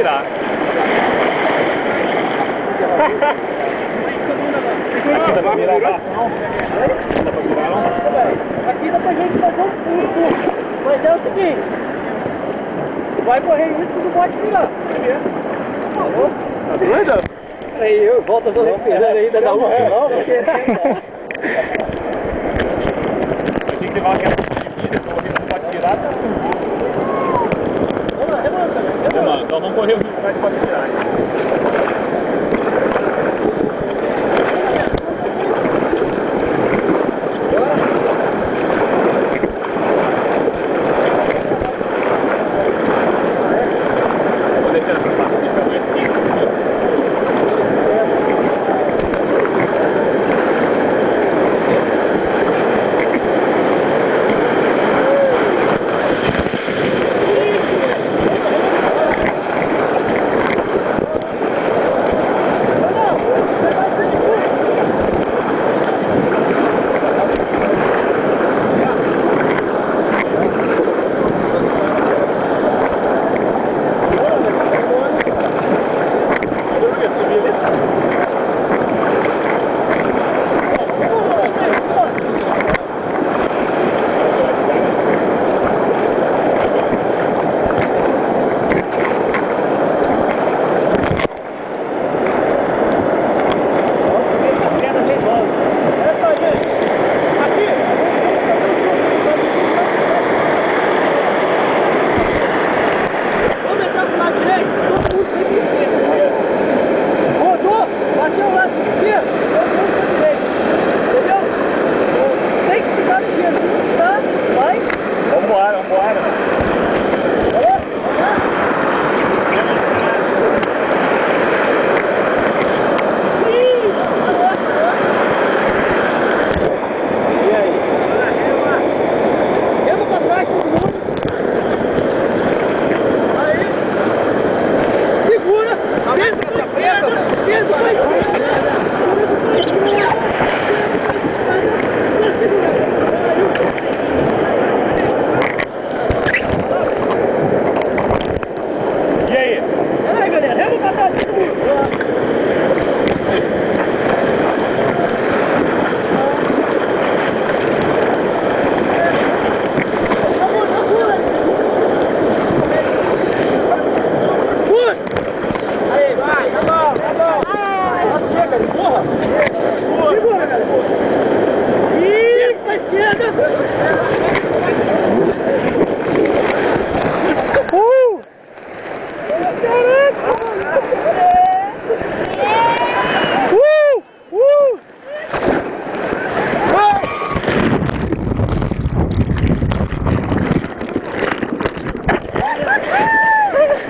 virar. Aqui dá pra virar? Não. Dá pra virar não? Aqui dá pra gente fazer um curso. Mas é o seguinte. Vai correr risco do bote virar. Falou? Tá doido? Aí eu volto a fazer ainda da luz. Achei que você vai aqui não pode virar, tá? Remando. Então vamos correr o risco de pode virar.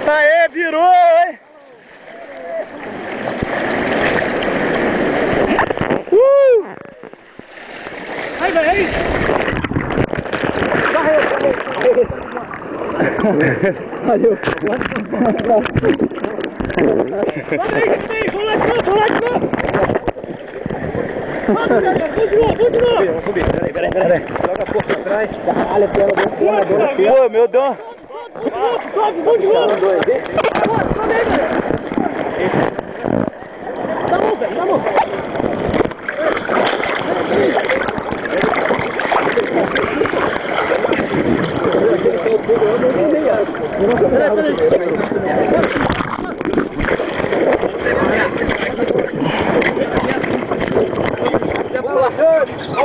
Aê, virou, hein? Vai, vai, aí! Valeu! Vamos lá de novo! Vamos lá de novo! Vamos subir! Peraí! Joga a porta atrás! Caralho, pô, meu Deus! Vamos de novo! Tá bom, velho, tá bom!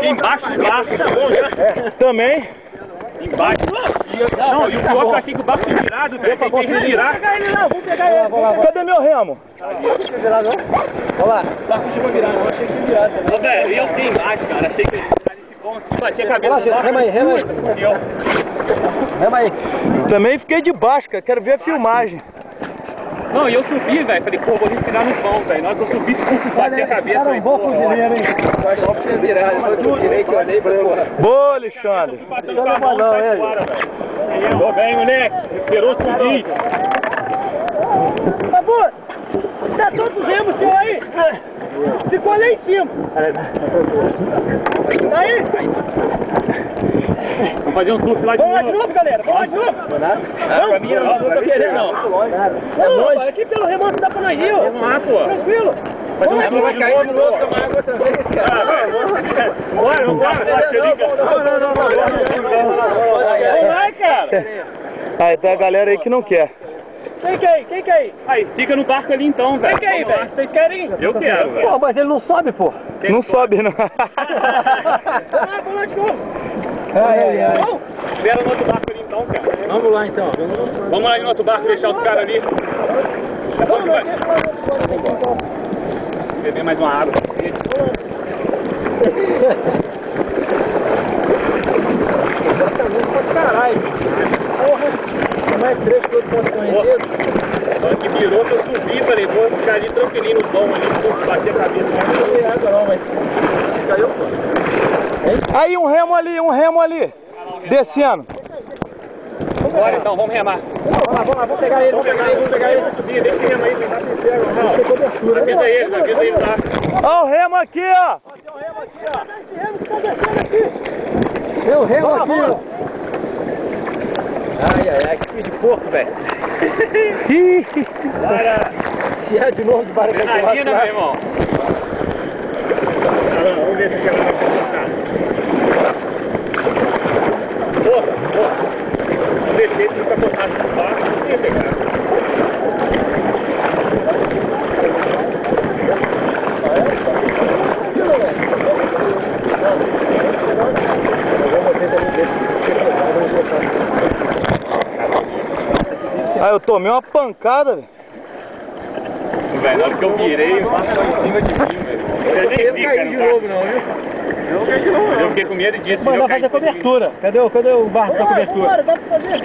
Embaixo do barco, tá bom já? Também? Embaixo. Não, e o pior que eu achei que o barco tinha virado, velho. Tem que revirar. Vamos pegar ele. Cadê meu remo? Não tinha virado, não? Olha lá. O barco chegou a virar, não. Eu achei que tinha virado também. Ô, velho, eu fiquei embaixo, cara. Achei que ele ia nesse ponto. Bati a cabeça no barco. Rema aí. Rema aí. Também fiquei de baixo, cara. Quero ver a filmagem. Não, e eu subi, velho. Falei, pô, vou respirar no vão, velho. Na hora que eu subi, bati a cabeça. Cara, um bom cozinheiro, hein? Eu achei que tinha virado. Eu virei que eu olhei pra porra. Boa, Alexandre. Passando com a mão, sai fora, velho. Tô bem, moleque. Esperou os pudins. Babu, tá todos os remos seu aí? Ficou lá em cima. Tá aí? Vamos fazer um surf lá de novo. Vamos lá de novo, galera. Vamos lá de novo. Não, pra mim não tô querendo não. Não, aqui pelo remanso dá pra nós ir, ó. Vamos lá, pô. Tranquilo. Fazer um surf de novo, tomar água outra vez, cara. Bora, vamos lá. Vamos lá, cara. Aí tem a galera aí que não quer. Quem quer ir? Quem quer ir? Aí, fica no barco ali então, velho. Quem quer ir, velho? Vocês querem ir? Eu quero, velho. Pô, mas ele não sobe, pô. Não sobe, não. Vamos lá de novo. Vamos? Espera no outro barco ali então, cara. Vamos lá, então. Vamos lá no outro barco, deixar os caras ali. Tá bom demais. Beber mais uma água. Caralho. Porra. Mais 3 que eu posso conhecer. Na hora que virou, que eu subi, falei, vou ficar ali tranquilinho no dom ali, bater a cabeça. Não tem água não, mas caiu, pô. Aí um remo ali. Descendo. Bora então, vamos remar. Vamos lá, vamos pegar ele, Vamos pegar ele, subir, deixa ele aí, tentar se pega. Avisa ele, tá? Ó o remo aqui, ó. Tem o remo aqui, ó. Ai, que filho de porco, velho. Se é de novo de barulho. Adrenalina, meu irmão. Vamos ver se aquela vai comportar. Porra. Vamos descer, se ficar cortado esse barco, não ia pegar. Aí eu tomei uma pancada, velho. Velho, na hora que eu virei, o barco tava em cima de mim, velho. Eu nem caí de novo não, viu? Eu não caí de novo não. Eu fiquei com medo disso. Mas vai fazer cobertura. Cadê o barco da cobertura? Dá pra fazer.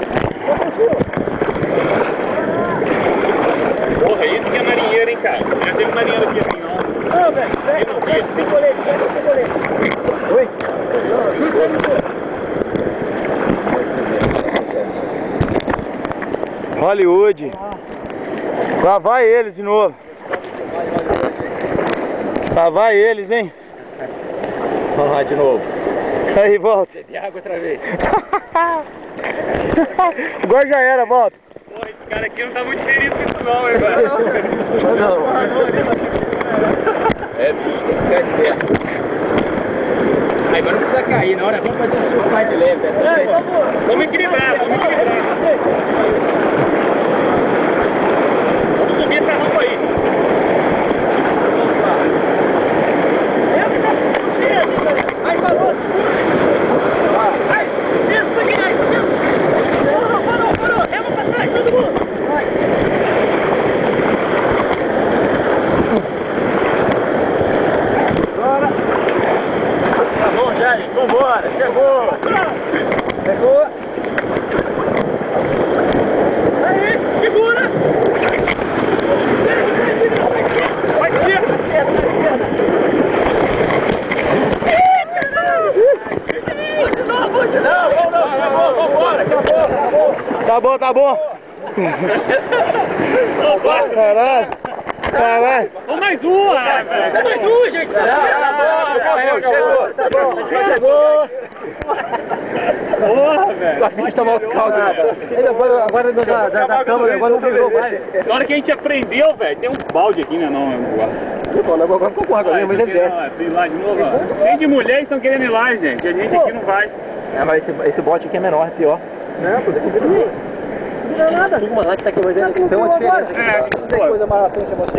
Porra, isso que é marinheiro, hein, cara? Já teve marinheiro aqui assim, não. Não, velho. Pega sem colete, sem colete. Oi? Hollywood. Lá vai eles de novo. Lá vai eles, hein? Vamos lá de novo. Aí, volta. De água outra vez. Agora já era, volta. Porra, esse cara aqui não tá muito feliz com isso não, hein, velho? Não. É, bicho, tem que ficar esperto. Aí, agora não precisa cair, na hora vamos fazer um surf mais de leve. Vamos equilibrar, vamos subir essa rampa aí. Ai, parou! Ai, isso aqui, ai, parou! Rema pra trás, todo mundo! Vai! Bora! Tá bom, gente, vambora! Chegou! Chegou! Aí, segura! Vai esquerda! Não, Tá bom. Caralho. Vamos mais uma! dá mais um, gente! Chegou! Porra, velho! A ficha tá muito calda. Agora da câmera, agora não virou mais. Na hora que a gente aprendeu, velho, tem um balde aqui, né? Não, eu não gosto. Agora ficou com água, mas ele desce. Tem lá de novo, ó. Cheio de mulheres estão querendo ir lá, gente. A gente aqui não vai. É, mas esse bote aqui é menor, é pior. Não, pô, não vira nada. Tem uma lá que tá aqui, mas tem uma diferença aqui. É, não tem coisa mais à frente a você.